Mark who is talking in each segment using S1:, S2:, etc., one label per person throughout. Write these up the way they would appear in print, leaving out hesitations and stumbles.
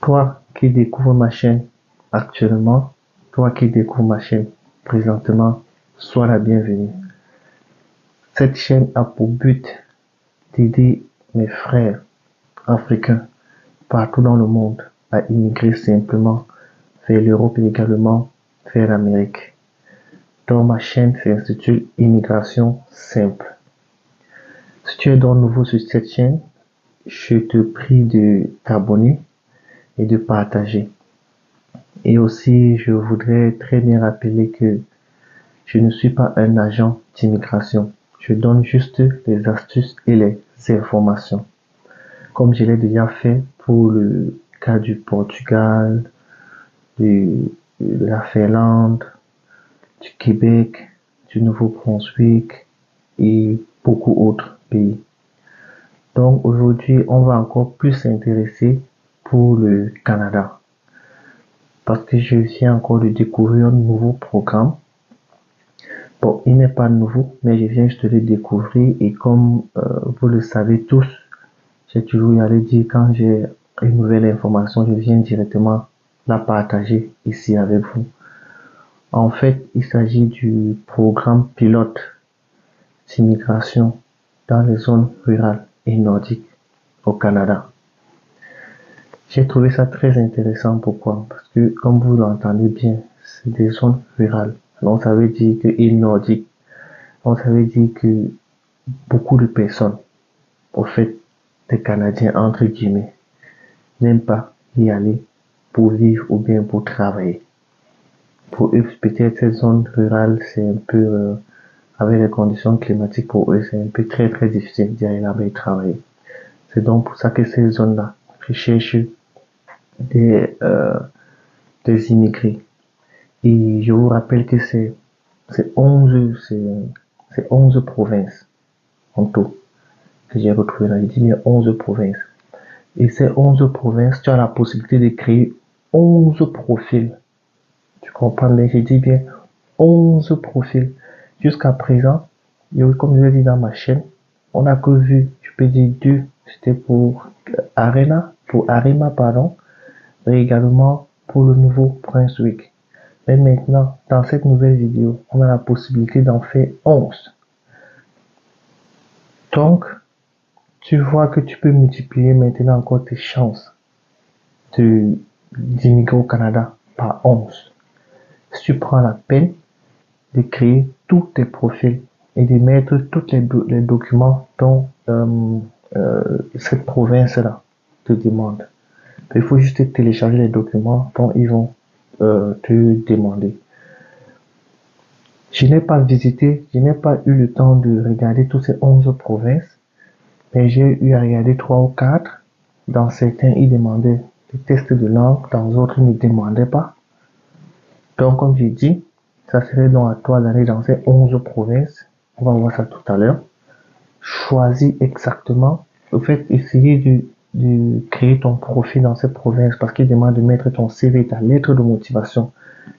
S1: toi qui découvres ma chaîne actuellement, toi qui découvres ma chaîne présentement, sois la bienvenue. Cette chaîne a pour but d'aider mes frères africains partout dans le monde à immigrer simplement vers l'Europe et également vers l'Amérique. Donc ma chaîne s'intitule Immigration Simple. Si tu es donc nouveau sur cette chaîne, je te prie de t'abonner et de partager. Et aussi, je voudrais très bien rappeler que je ne suis pas un agent d'immigration. Je donne juste les astuces et les informations. Comme je l'ai déjà fait pour le cas du Portugal, de la Finlande, du Québec, du Nouveau-Brunswick et beaucoup d'autres pays. Donc aujourd'hui, on va encore plus s'intéresser pour le Canada. Parce que je viens encore de découvrir un nouveau programme. Bon, il n'est pas nouveau, mais je viens juste de le découvrir et comme vous le savez tous, j'ai toujours allé dire quand j'ai une nouvelle information, je viens directement la partager ici avec vous. En fait, il s'agit du programme pilote d'immigration dans les zones rurales et nordiques au Canada. J'ai trouvé ça très intéressant. Pourquoi? Parce que, comme vous l'entendez bien, c'est des zones rurales. Donc, ça veut dire que, et nordiques. Donc, ça veut dire que beaucoup de personnes, au fait, des Canadiens, entre guillemets, n'aiment pas y aller pour vivre ou bien pour travailler. Pour eux, peut-être ces zones rurales, c'est un peu, avec les conditions climatiques, pour eux, c'est un peu très, très difficile d'y aller là-bas et travailler. C'est donc pour ça que ces zones-là recherchent des immigrés. Et je vous rappelle que c'est 11 provinces en tout que j'ai retrouvé là. Je dis bien 11 provinces. Et ces 11 provinces, tu as la possibilité de créer 11 profils. Tu comprends bien? Je dis bien 11 profils. Jusqu'à présent, comme je l'ai dit dans ma chaîne, on n'a que vu, je peux dire deux. C'était pour Arima, pardon, mais également pour le Nouveau-Brunswick. Mais maintenant, dans cette nouvelle vidéo, on a la possibilité d'en faire 11. Donc, tu vois que tu peux multiplier maintenant encore tes chances d'immigrer au Canada par 11. Si tu prends la peine de créer tous tes profils et de mettre tous les documents dont cette province-là te demande. Il faut juste télécharger les documents dont ils vont te demander. Je n'ai pas eu le temps de regarder toutes ces 11 provinces, mais j'ai eu à regarder 3 ou 4. Dans certains, ils demandaient des tests de langue, dans d'autres, ils ne demandaient pas. Donc, comme j'ai dit, ça serait donc à toi d'aller dans ces 11 provinces. On va voir ça tout à l'heure. Choisis exactement. En fait, essayer de créer ton profil dans cette province parce qu'il demande de mettre ton CV, ta lettre de motivation.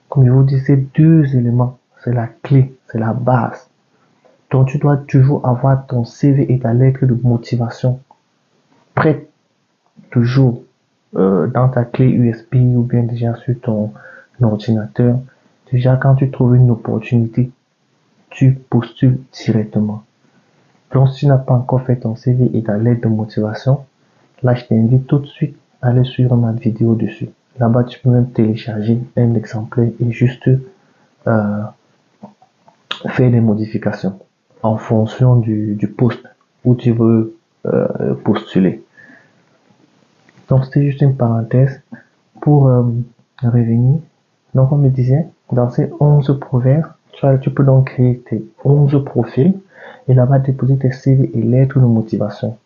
S1: Comme je vous dis, ces deux éléments, c'est la clé, c'est la base. Donc, tu dois toujours avoir ton CV et ta lettre de motivation prête, toujours dans ta clé USB ou bien déjà sur ton ordinateur. Déjà, quand tu trouves une opportunité, tu postules directement. Donc, si tu n'as pas encore fait ton CV et ta lettre de motivation, là, je t'invite tout de suite à aller suivre ma vidéo dessus. Là-bas, tu peux même télécharger un exemplaire et juste faire des modifications en fonction du poste où tu veux postuler. Donc, c'était juste une parenthèse pour revenir. Donc, on me disait, dans ces 11 provinces, tu peux donc créer tes 11 profils et là-bas déposer tes CV et lettres de motivation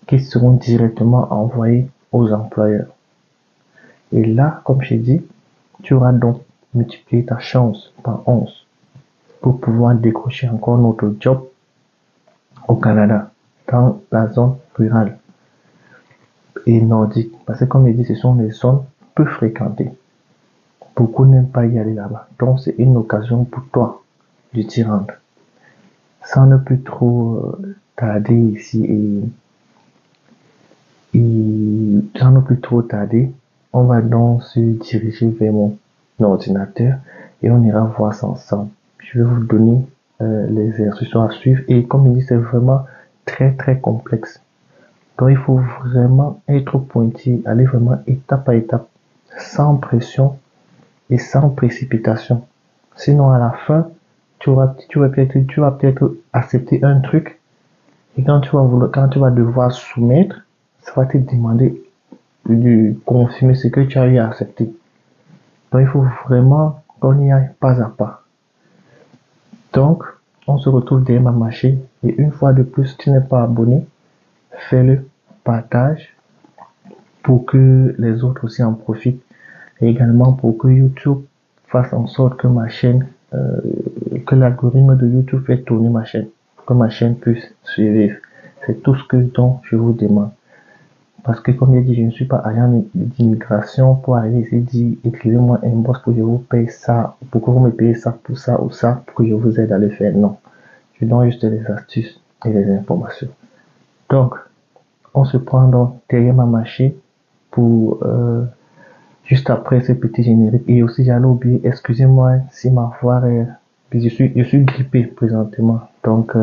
S1: qui seront directement envoyés aux employeurs. Et là, comme j'ai dit, tu auras donc multiplié ta chance par 11 pour pouvoir décrocher encore notre job au Canada, dans la zone rurale et nordique. Parce que comme je dis, ce sont des zones peu fréquentées. Beaucoup n'aiment pas y aller là-bas. Donc c'est une occasion pour toi de t'y rendre. Sans ne plus trop tarder ici et sans ne plus trop tarder, On va donc se diriger vers mon ordinateur et on ira voir ça ensemble. Je vais vous donner les instructions à suivre et comme il dit, c'est vraiment très très complexe. Donc il faut vraiment être pointillé, aller vraiment étape à étape, sans pression et sans précipitation. Sinon à la fin, tu vas peut-être accepter un truc et quand tu vas devoir soumettre, ça va te demander de confirmer ce que tu as eu à accepter. Donc il faut vraiment qu'on y aille pas à pas. Donc, on se retrouve derrière ma machine et une fois de plus, si tu n'es pas abonné, fais-le, partage pour que les autres aussi en profitent et également pour que YouTube fasse en sorte que ma chaîne, que l'algorithme de YouTube fait tourner ma chaîne, que ma chaîne puisse survivre. C'est tout ce que dont je vous demande. Parce que comme j'ai dit, je ne suis pas agent d'immigration pour aller ici dire écrivez-moi un boss pour que je vous paye ça, pour que vous me payez ça pour ça ou ça, pour que je vous aide à le faire. Non. Je donne juste les astuces et les informations. Donc, on se prend donc derrière ma machine pour juste après ce petit générique. Et aussi, j'allais oublier, excusez-moi si ma voix est... Je suis grippé présentement. Donc,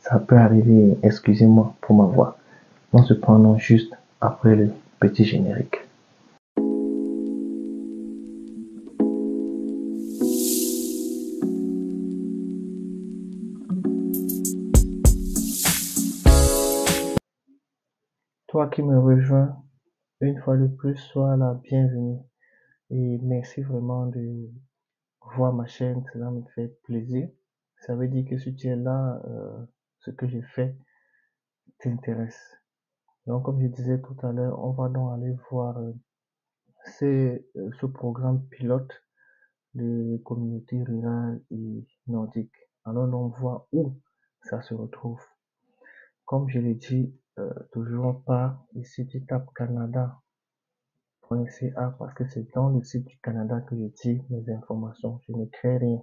S1: ça peut arriver. Excusez-moi pour ma voix. On se prend donc juste après le petit générique. Toi qui me rejoins, une fois de plus, sois la bienvenue. Et merci vraiment de voir ma chaîne, cela me fait plaisir. Ça veut dire que si tu es là, ce que j'ai fait t'intéresse. Donc, comme je disais tout à l'heure, on va donc aller voir ce programme pilote de communauté rurale et nordique. Alors, on voit où ça se retrouve. Comme je l'ai dit, toujours pas ici, tu tapes Canada.ca parce que c'est dans le site du Canada que je dis mes informations. Je ne crée rien.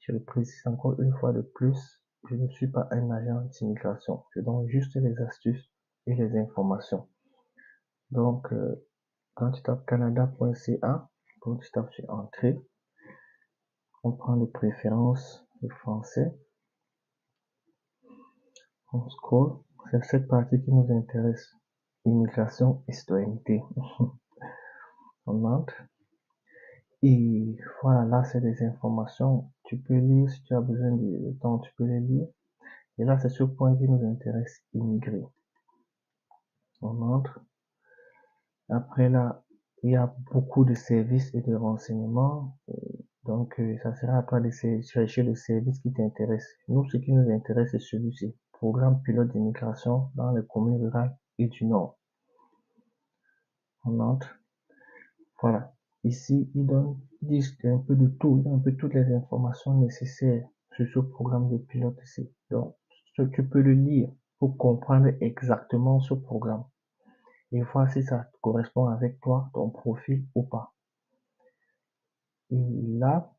S1: Je le précise encore une fois de plus, je ne suis pas un agent d'immigration. Je donne juste les astuces et les informations. Donc, quand tu tapes canada.ca, quand tu tapes sur Entrée, on prend de préférence le français. On scroll. C'est cette partie qui nous intéresse. Immigration et citoyenneté. On entre. Et voilà, là, c'est des informations. Tu peux lire si tu as besoin de temps, tu peux les lire. Et là, c'est ce point qui nous intéresse, immigrer. On entre. Après là, il y a beaucoup de services et de renseignements. Donc, ça sera à toi de chercher le service qui t'intéresse. Nous, ce qui nous intéresse, c'est celui-ci. Programme pilote d'immigration dans les communes rurales et du Nord. On entre. Voilà. Ici, ils disent un peu de tout. Il y a un peu toutes les informations nécessaires sur ce programme de pilote ici. Donc, tu peux le lire pour comprendre exactement ce programme et voir si ça correspond avec toi, ton profil ou pas. Et là,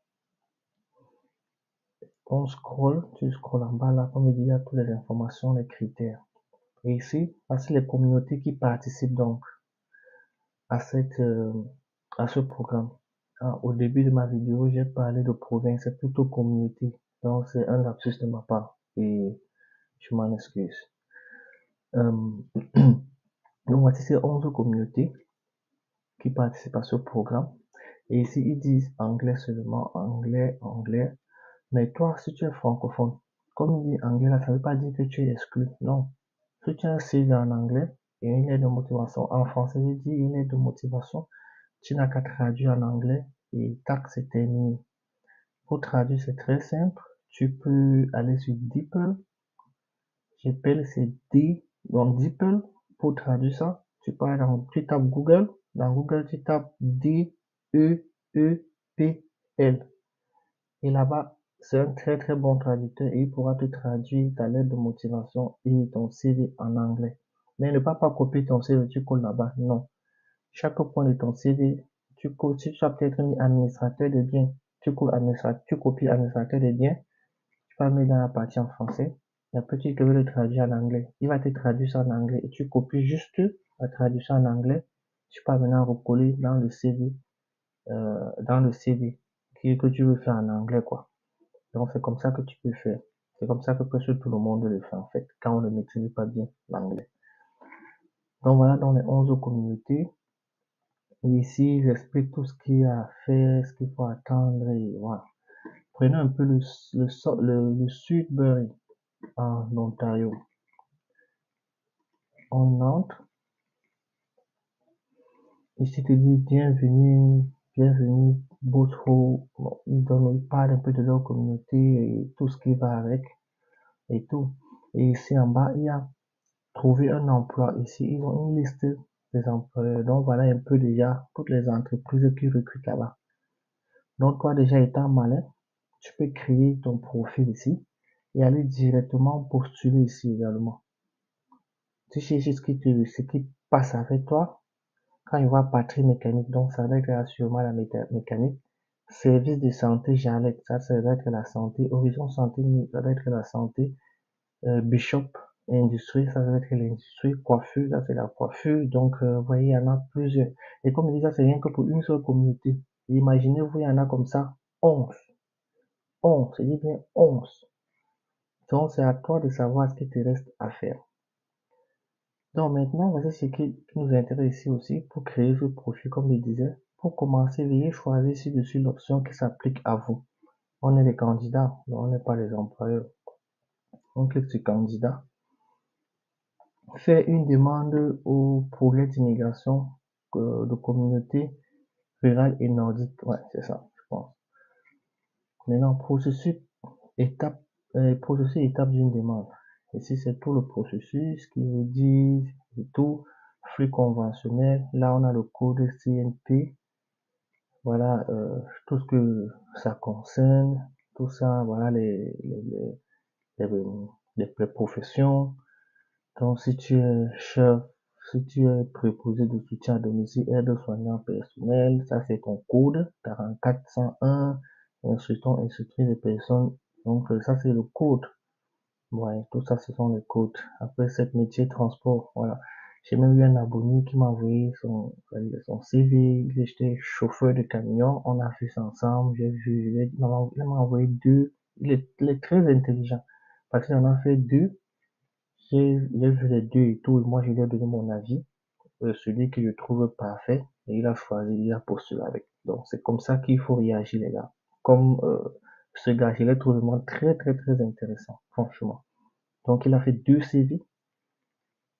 S1: on scroll, tu scrolles en bas là, comme il y a toutes les informations, les critères. Et ici, voici les communautés qui participent donc à ce programme. Au début de ma vidéo, j'ai parlé de province, c'est plutôt communauté. Donc, c'est un lapsus de ma part et je m'en excuse. Donc, voici ces 11 communautés qui participent à ce programme. Et ici, ils disent anglais seulement, anglais. Mais toi, si tu es francophone, comme il dit anglais là, ça ne veut pas dire que tu es exclu. Non. Si tu as un CV en anglais et une lettre de motivation en français, je dis une lettre de motivation, tu n'as qu'à traduire en anglais et tac, c'est terminé. Pour traduire, c'est très simple. Tu peux aller sur DeepL. J'appelle c'est D, donc DeepL. Pour traduire ça, tu tapes Google. Dans Google, tu tapes DEEPL. Et là-bas, c'est un très très bon traducteur et il pourra te traduire ta lettre de motivation et ton CV en anglais. Mais ne pas copier ton CV, tu colles là-bas. Non. Chaque point de ton CV, tu colles, si tu as peut-être mis administrateur de biens, tu copies administrateur de biens, tu vas mettre dans la partie en français. Et après, tu devais le traduire en anglais. Il va te traduire ça en anglais et tu copies juste la traduction en anglais tu peux maintenant recoller dans le CV, que tu veux faire en anglais, quoi. Donc, c'est comme ça que tu peux faire. C'est comme ça que presque tout le monde le fait, en fait, quand on ne maîtrise pas bien l'anglais. Donc, voilà, dans les 11 communautés. Et ici, j'explique tout ce qu'il y a à faire, ce qu'il faut attendre, et voilà. Prenez un peu le Sudbury en Ontario. On entre. Ici, te dit bienvenue, Boothole. Bon, ils parlent un peu de leur communauté et tout ce qui va avec et tout. Et ici en bas, il y a trouver un emploi. Ici, ils ont une liste des employeurs. Donc voilà un peu déjà toutes les entreprises qui recrutent là-bas. Donc toi déjà étant malin, tu peux créer ton profil ici et aller directement postuler ici également. Tu cherches ce qui passe avec toi. Quand il voit patrie mécanique, donc ça va être assurément la mécanique. Service de santé, Jeannette, ça va être la santé. Horizon santé, ça va être la santé. Bishop, industrie, ça va être l'industrie. Coiffure, ça c'est la coiffure. Donc, vous voyez, il y en a plusieurs. Et comme je dis, ça c'est rien que pour une seule communauté. Imaginez-vous, il y en a comme ça 11. 11, je dis bien 11. Donc, c'est à toi de savoir ce qu'il te reste à faire. Donc maintenant, voici ce qui nous intéresse ici aussi pour créer ce profil, comme je disais. Pour commencer, veuillez choisir ci-dessus l'option qui s'applique à vous. On est les candidats, mais on n'est pas les employeurs. On clique sur candidat. Faire une demande au progrès d'immigration de communauté rurale et nordique. Ouais, c'est ça, je pense. Maintenant, étape, étape d'une demande. Ici, c'est tout le processus qui vous dit et tout. Flux conventionnel. Là, on a le code CNP. Voilà, tout ce que ça concerne. Tout ça, voilà les professions. Donc, si tu es chef, si tu es préposé de soutien à domicile, aide-soignant personnel, ça c'est ton code 441, instructrice des personnes. Donc, ça c'est le code. Ouais, tout ça ce sont les codes. Après, cette métier transport, voilà. J'ai même eu un abonné qui m'a envoyé son CV, il était chauffeur de camion, on a fait ça ensemble, il m'a envoyé deux, il est très intelligent, parce qu'il en a fait deux, j'ai vu les deux et tout, et moi je lui ai donné mon avis, celui que je trouve parfait, et il a choisi, il a postulé avec. Donc c'est comme ça qu'il faut réagir les gars. Comme ce gars, je l'ai trouvé vraiment très très très intéressant, franchement. Donc il a fait deux CV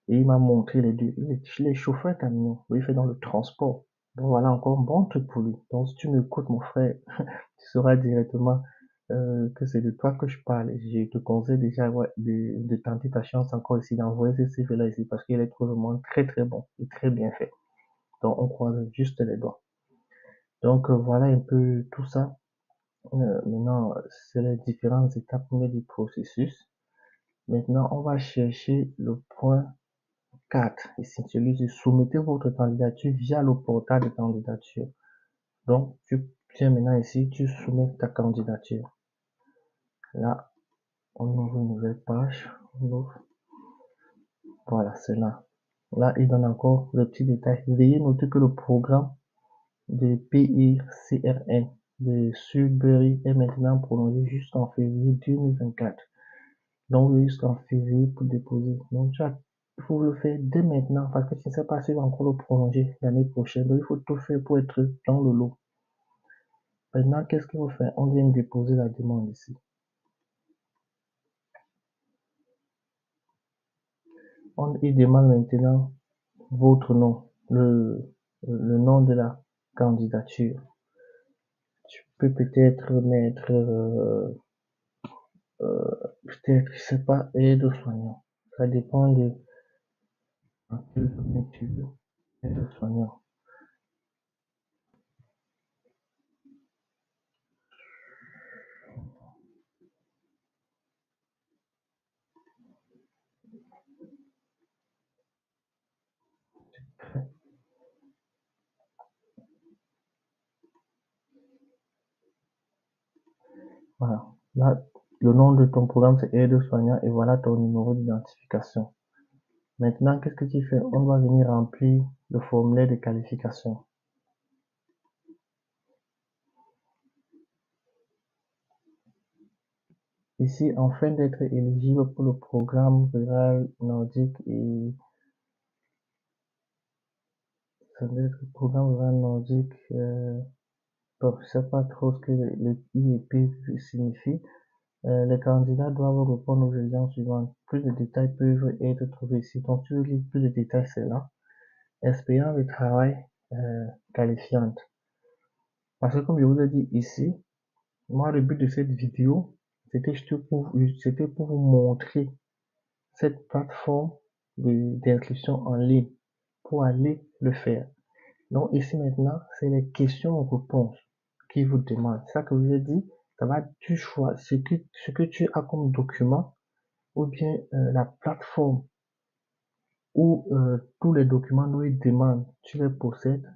S1: et il m'a montré les deux. Il est chauffeur camion, il fait dans le transport. Donc voilà encore un bon truc pour lui. Donc si tu m'écoutes mon frère, tu sauras directement que c'est de toi que je parle. Je te conseille déjà ouais, de tenter ta chance encore ici, d'envoyer ce CV-là ici, parce qu'il est vraiment très très bon et très bien fait. Donc on croise juste les doigts. Donc voilà un peu tout ça. Maintenant, c'est les différentes étapes du processus. Maintenant, on va chercher le point 4. Ici, celui-ci, soumettez votre candidature via le portail de candidature. Donc, tu viens maintenant ici, tu soumets ta candidature. Là, on ouvre une nouvelle page. On ouvre. Voilà, c'est là. Là, il donne encore le petit détail. Veuillez noter que le programme de PICRN de Sudbury est maintenant prolongé jusqu'en février 2024. Donc, jusqu'en février pour déposer. Donc, il faut le faire dès maintenant parce que tu ne sais pas si va encore le prolonger l'année prochaine. Donc, il faut tout faire pour être dans le lot. Maintenant, qu'est-ce qu'il faut faire? On vient de déposer la demande ici. Il demande maintenant votre nom, le nom de la candidature. Tu peux peut-être mettre, peut-être, je sais pas, aide-soignant. Ça dépend de quel domaine tu veux. Aide-soignant. Voilà. Là, le nom de ton programme, c'est aide-soignant et voilà ton numéro d'identification. Maintenant, qu'est-ce que tu fais? On va venir remplir le formulaire de qualification. Ici, afin d'être éligible pour le programme rural nordique et bon, je sais pas trop ce que le IEP signifie. Les candidats doivent répondre aux exigences suivantes. Plus de détails peuvent être trouvés ici. Donc, tu veux lire plus de détails, c'est là. Expérience de travail qualifiante. Parce que comme je vous ai dit ici, moi, le but de cette vidéo, c'était pour vous montrer cette plateforme d'inscription en ligne pour aller le faire. Donc ici maintenant, c'est les questions-réponses qui vous demandent. C'est ça que je vous ai dit, ça va tu choisis ce que tu as comme document ou bien la plateforme où tous les documents dont ils demandent, tu les possèdes,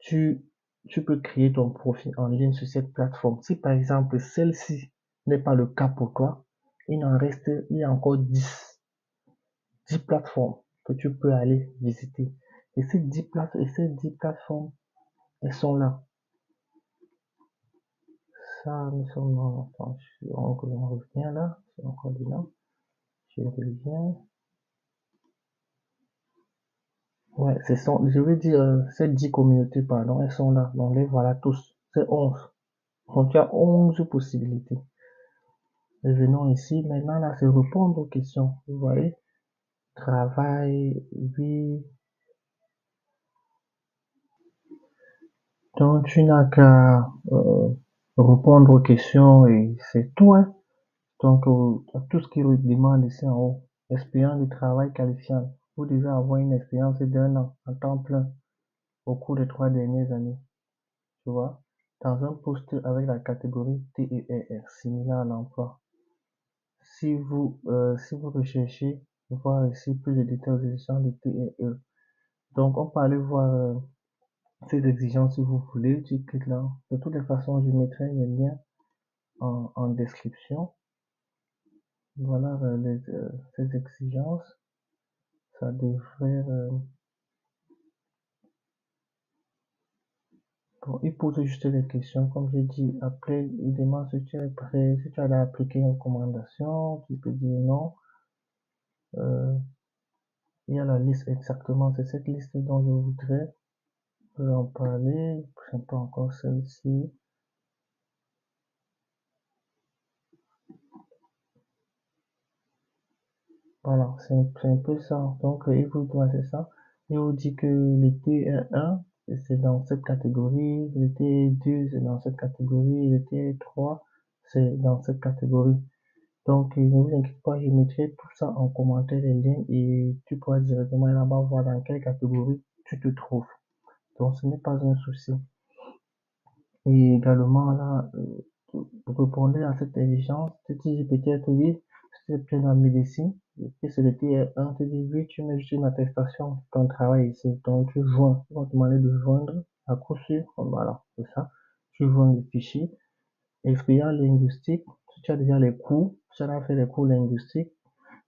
S1: tu, tu peux créer ton profil en ligne sur cette plateforme. Si par exemple celle-ci n'est pas le cas pour toi, il y a encore 10 plateformes que tu peux aller visiter. Et ces 10 plateformes, elles sont là. Ça, nous sommes dans, attends, on revient là, c'est encore dedans. Je reviens. Ouais, je veux dire, ces 10 communautés, pardon, elles sont là. Donc, les voilà tous. C'est 11. Donc, il y a 11 possibilités. Revenons ici. Maintenant, là, c'est répondre aux questions. Vous voyez? Travail, oui. Donc, tu n'as qu'à répondre aux questions et c'est tout, hein. Donc, tout ce qui demande ici en haut. Expérience de travail qualifiante. Vous devez avoir une expérience d'1 an en temps plein au cours des 3 dernières années. Tu vois? Dans un poste avec la catégorie TER, similaire à l'emploi. Si vous recherchez, voir ici plus de détails aux exigences de TEE. Donc, on peut aller voir ces exigences si vous voulez. Tu cliques là. De toutes les façons, je mettrai le lien en description. Voilà ces exigences. Ça devrait... Bon, il pose juste des questions, comme j'ai dit. Après, il demande si tu es prêt, si tu as appliqué une recommandation. Tu peux dire non. Il y a la liste exactement. C'est cette liste dont je voudrais vous en parler. Je ne sais pas encore celle-ci. Voilà, c'est un peu ça. Donc, il vous doit, c'est ça. Il vous dit que le T1, c'est dans cette catégorie. Le T2, c'est dans cette catégorie. Le T3, c'est dans cette catégorie. Donc, ne vous inquiétez pas, je mettrai tout ça en commentaire, les liens, et tu pourras directement là-bas voir dans quelle catégorie tu te trouves. Donc, ce n'est pas un souci. Et également, là, pour répondre à cette exigence, tu dis peut-être oui, si tu es dans la médecine, et c'est le TR1, tu dis oui, tu mets juste une attestation de ton travail ici. Donc, tu joins, ils vont te demander de joindre à coup sûr, voilà, c'est ça. Tu joins le fichier. Expérience linguistique, si tu as déjà les cours, si tu as fait les cours linguistiques,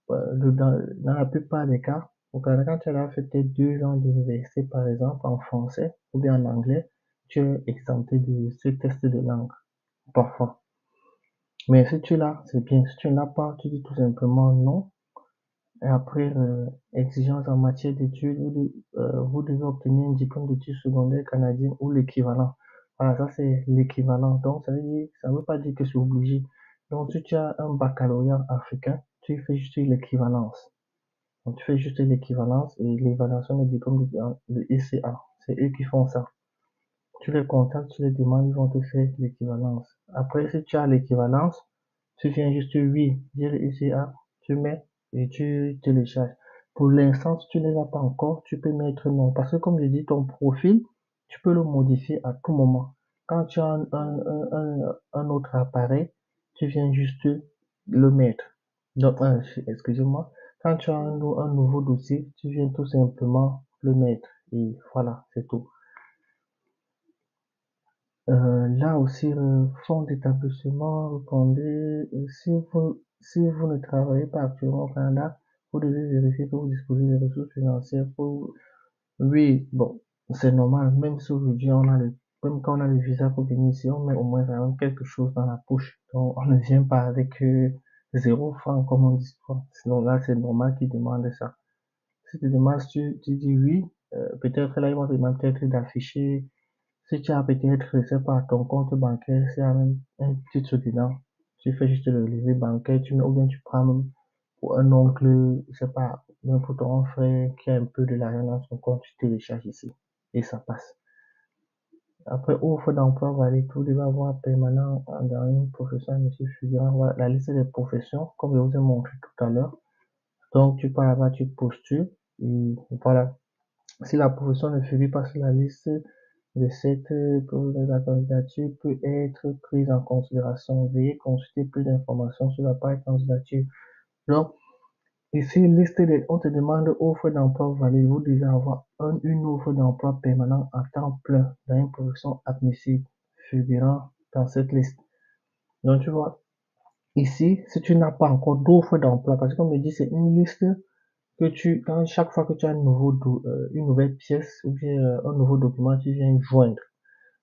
S1: dans la plupart des cas, quand tu as fait tes 2 ans d'université, par exemple, en français ou bien en anglais, tu es exempté de ce test de langue, parfois. Mais si tu l'as, c'est bien. Si tu n'as pas, tu dis tout simplement non. Et après, exigence en matière d'études, vous devez obtenir un diplôme d'études secondaires canadien ou l'équivalent. Voilà, ça c'est l'équivalent. Donc, ça veut pas dire que c'est obligé. Donc, si tu as un baccalauréat africain, tu fais juste l'équivalence. Donc, tu fais juste l'équivalence et l'évaluation des diplômes de ECA. C'est eux qui font ça. Tu les contactes, tu les demandes, ils vont te faire l'équivalence. Après, si tu as l'équivalence, tu viens juste oui, dire le ECA, tu mets et tu télécharges. Pour l'instant, si tu ne les as pas encore, tu peux mettre non. Parce que comme je dis, ton profil, tu peux le modifier à tout moment. Quand tu as un autre appareil, tu viens juste le mettre. Donc, excusez-moi. Quand tu as un nouveau dossier, tu viens tout simplement le mettre. Et voilà, c'est tout. Là aussi, fonds d'établissement, répondez, si vous ne travaillez pas actuellement au Canada, vous devez vérifier que vous disposez des ressources financières pour Oui, bon, c'est normal. Même si aujourd'hui même quand on a le visa pour venir ici, on met au moins quand même quelque chose dans la poche. Donc, on ne vient pas avec 0 franc, comme on dit. Sinon, là, c'est normal qu'ils demandent ça. Si tu demandes, si tu dis oui, peut-être là, ils vont te demander peut-être d'afficher. Si tu as peut-être, je sais pas, ton compte bancaire, c'est même un petit truc dedans. Tu fais juste le levé bancaire, ou bien tu prends même pour un oncle, je sais pas, même pour ton frère qui a un peu de l'argent dans son compte, tu télécharges ici. Et ça passe. Après, offre d'emploi valide, tout devait avoir permanent dans une profession, monsieur Fulgurant. Voilà la liste des professions, comme je vous ai montré tout à l'heure. Donc, tu pars là-bas, tu postules, et voilà. Si la profession ne figure pas sur la liste de cette la candidature peut être prise en considération. Veuillez consulter plus d'informations sur la page candidature. Donc, ici, on te demande offre d'emploi valide. Vous devez avoir une offre d'emploi permanent à temps plein dans une profession admissible figurant dans cette liste. Donc, tu vois, ici, si tu n'as pas encore d'offre d'emploi, parce que comme je dis, c'est une liste quand chaque fois que tu as une nouvelle pièce ou bien un nouveau document, tu viens joindre.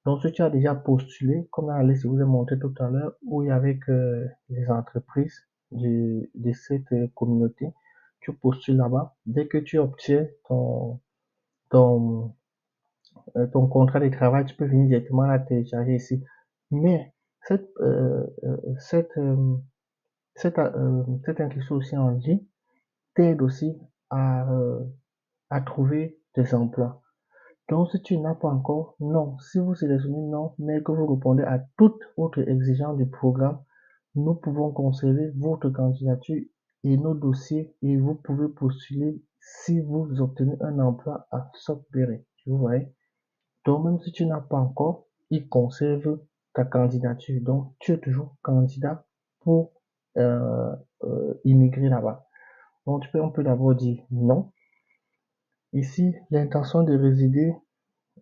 S1: Donc, si tu as déjà postulé, comme dans la liste que je vous ai montré tout à l'heure, où il y avait que les entreprises de cette communauté, tu postules là-bas. Dès que tu obtiens ton, ton contrat de travail, tu peux venir directement la télécharger ici. Mais cette, euh, euh, cette, euh, cette inscription aussi en ligne t'aide aussi à trouver des emplois. Donc, si tu n'as pas encore, non. Si vous sélectionnez non, mais que vous répondez à toute autre exigence du programme, nous pouvons conserver votre candidature et nos dossiers et vous pouvez postuler si vous obtenez un emploi à Sudbury. Vous voyez? Donc, même si tu n'as pas encore, ils conservent ta candidature. Donc, tu es toujours candidat pour immigrer là-bas. Donc, on peut d'abord dire non. Ici, l'intention de résider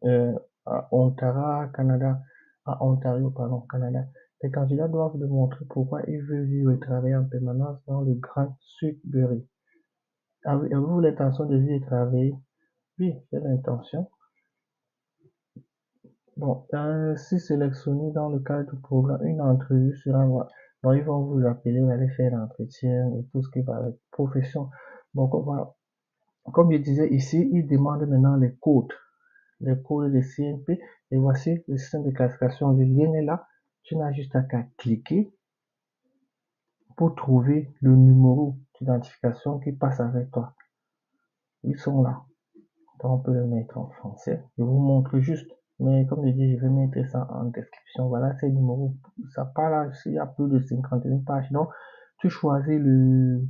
S1: euh, à Ontario, Canada, à Ontario, pardon, Canada. Les candidats doivent démontrer pourquoi ils veulent vivre et travailler en permanence dans le Grand Sudbury. Avez-vous l'intention de vivre et travailler? Oui, j'ai l'intention. Bon, si sélectionné dans le cadre du programme, une entrevue sera, donc ils vont vous appeler, vous allez faire l'entretien et tout ce qui va avec profession. Donc, voilà. Comme je disais ici, ils demandent maintenant les codes de CNP. Et voici le système de classification. Le lien est là. Tu n'as juste qu'à cliquer pour trouver le numéro d'identification qui passe avec toi. Ils sont là. Donc, on peut le mettre en français. Je vous montre juste. Mais comme je dis, je vais mettre ça en description. Voilà ces numéros. Ça part là, il y a plus de 51 pages. Donc, tu choisis le,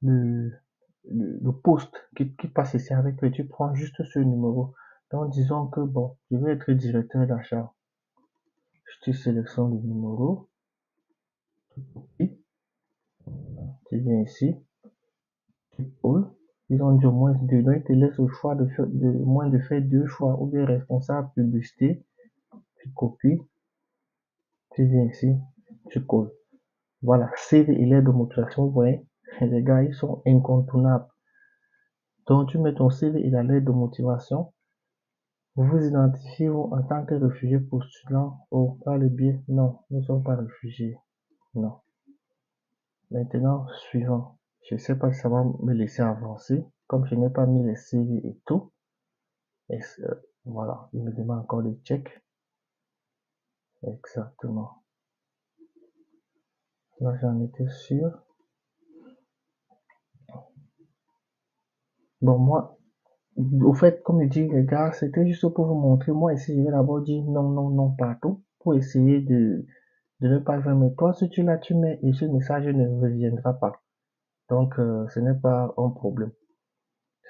S1: le poste qui passe ici avec eux. Tu prends juste ce numéro. Donc, disons que bon, je vais être directeur d'achat. Tu sélectionnes le numéro, et tu viens ici, tu colles. Ils ont dit au moins deux, donc ils te laissent le choix de moins de faire deux choix, ou bien responsable publicité, tu copies, tu viens ici, tu colles. Voilà, CV et l'aide de motivation, vous voyez, les gars, ils sont incontournables. Donc tu mets ton CV et la lettre de motivation, vous vous identifiez vous, en tant que réfugié postulant, oh, par le biais, non, nous ne sommes pas réfugiés, non. Maintenant, suivant. Je ne sais pas si ça va me laisser avancer. Comme je n'ai pas mis les CV et tout. Et voilà, il me demande encore le check. Exactement. Là, j'en étais sûr. Bon, moi, au fait, comme je dis, les gars, c'était juste pour vous montrer. Moi, ici, je vais d'abord dire non, non, non partout. Pour essayer de ne pas faire. Mais toi, si tu mets et ce message ne reviendra pas. Donc, ce n'est pas un problème.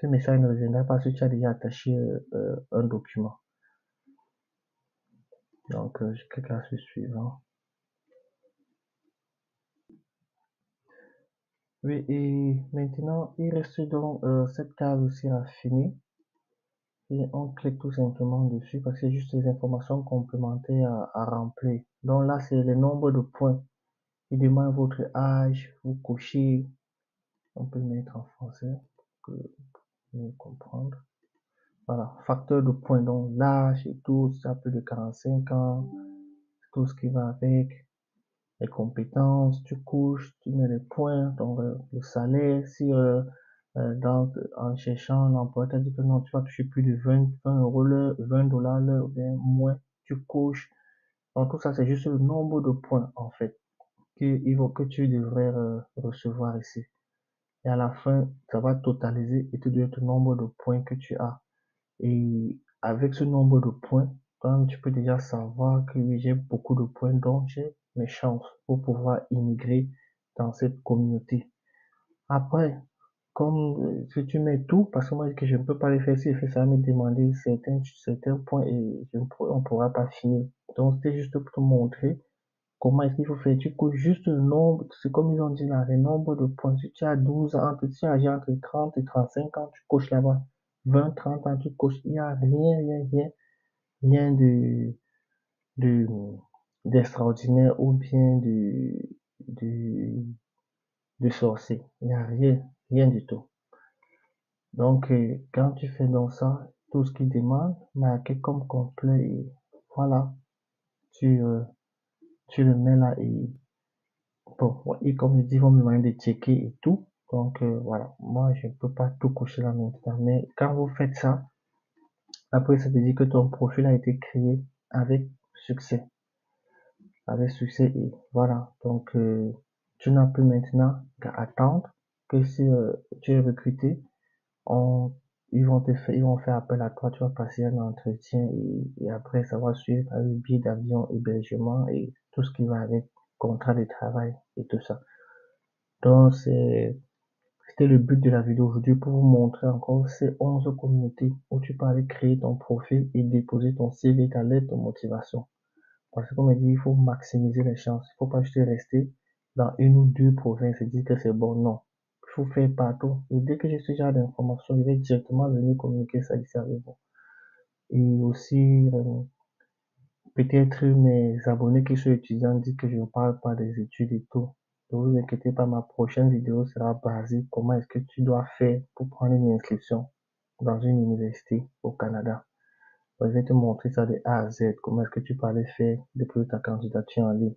S1: Ce message ne reviendra pas si tu as déjà attaché un document. Donc, je clique là sur suivant. Oui, et maintenant, il reste donc cette case aussi à finir. Et on clique tout simplement dessus parce que c'est juste les informations complémentaires à remplir. Donc là, c'est le nombre de points. Il demande votre âge, vous cochez. On peut le mettre en français pour mieux comprendre. Voilà, facteur de points, donc l'âge et tout, ça plus de 45 ans, tout ce qui va avec, les compétences, tu couches, tu mets les points, donc le salaire, si en cherchant un emploi, tu as dit que non, tu vas toucher plus de 20 euros l'heure, 20 dollars l'heure, ou bien moins, tu couches. Donc tout ça, c'est juste le nombre de points, en fait, que tu devrais recevoir ici. Et à la fin, ça va totaliser et te donner le nombre de points que tu as. Et avec ce nombre de points, donc, tu peux déjà savoir que oui, j'ai beaucoup de points, donc j'ai mes chances pour pouvoir immigrer dans cette communauté. Après, comme si tu mets tout, parce que moi, que je ne peux pas les faire, si je fais ça, me demander certains points et on ne pourra pas finir. Donc, c'était juste pour te montrer comment est-ce qu'il faut faire. Tu coches juste le nombre, c'est comme ils ont dit là, le nombre de points. Si tu as 12 ans, si tu as âgé entre 30 et 35 ans, tu coches là-bas. 20, 30 ans, tu coches. Il n'y a rien de, d'extraordinaire ou bien de, de sorcier. Il n'y a rien du tout. Donc, quand tu fais donc ça, tout ce qui demande, marqué comme complet et voilà, tu, euh, tu le mets là et bon, et comme je dis, ils vont me demander de checker et tout. Donc, voilà, moi, je ne peux pas tout cocher là maintenant. Mais quand vous faites ça, après, ça veut dire que ton profil a été créé avec succès. Avec succès et voilà. Donc, tu n'as plus maintenant qu'à attendre que si tu es recruté, on, ils vont faire appel à toi, tu vas passer un entretien et après ça va suivre avec billet d'avion, hébergement et tout ce qui va avec, contrat de travail et tout ça. Donc c'était le but de la vidéo aujourd'hui pour vous montrer encore ces 11 communautés où tu peux aller créer ton profil et déposer ton CV, ta lettre de motivation. Parce que comme je dis, il faut maximiser les chances. Il faut pas juste rester dans une ou deux provinces et dire que c'est bon. Non. Il faut faire partout. Et dès que j'ai ce genre d'informations, je vais directement venir communiquer ça ici avec vous. Et aussi, peut-être mes abonnés qui sont étudiants disent que je ne parle pas des études et tout. Ne vous inquiétez pas, ma prochaine vidéo sera basée comment est-ce que tu dois faire pour prendre une inscription dans une université au Canada. Je vais te montrer ça de A à Z, comment est-ce que tu peux aller faire depuis ta candidature en ligne.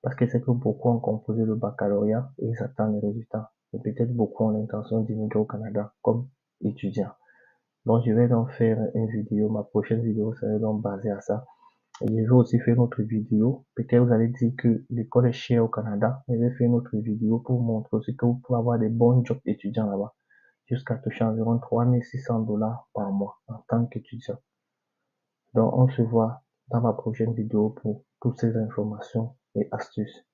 S1: Parce que c'est que beaucoup ont composé le baccalauréat et ils attendent les résultats. Et peut-être beaucoup ont l'intention d'immigrer au Canada comme étudiant. Donc, je vais donc faire une vidéo. Ma prochaine vidéo sera donc basée à ça. Et je vais aussi faire une autre vidéo. Peut-être vous allez dire que l'école est chère au Canada. Je vais faire une autre vidéo pour vous montrer aussi que vous pouvez avoir des bons jobs étudiants là-bas. Jusqu'à toucher environ 3600 dollars par mois en tant qu'étudiant. Donc, on se voit dans ma prochaine vidéo pour toutes ces informations et astuces.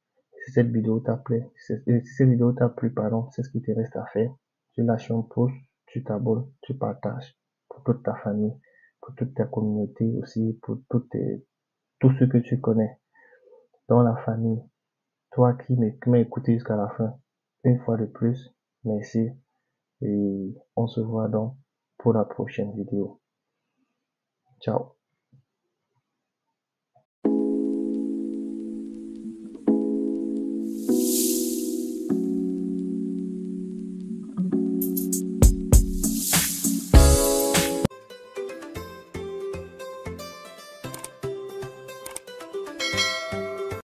S1: Si cette vidéo t'a plu, si cette vidéo t'a plu, pardon, c'est ce qui te reste à faire. Tu lâches un pouce, tu t'abonnes, tu partages pour toute ta famille, pour toute ta communauté aussi, pour tous ceux que tu connais dans la famille. Toi qui m'as écouté jusqu'à la fin, une fois de plus, merci et on se voit donc pour la prochaine vidéo. Ciao.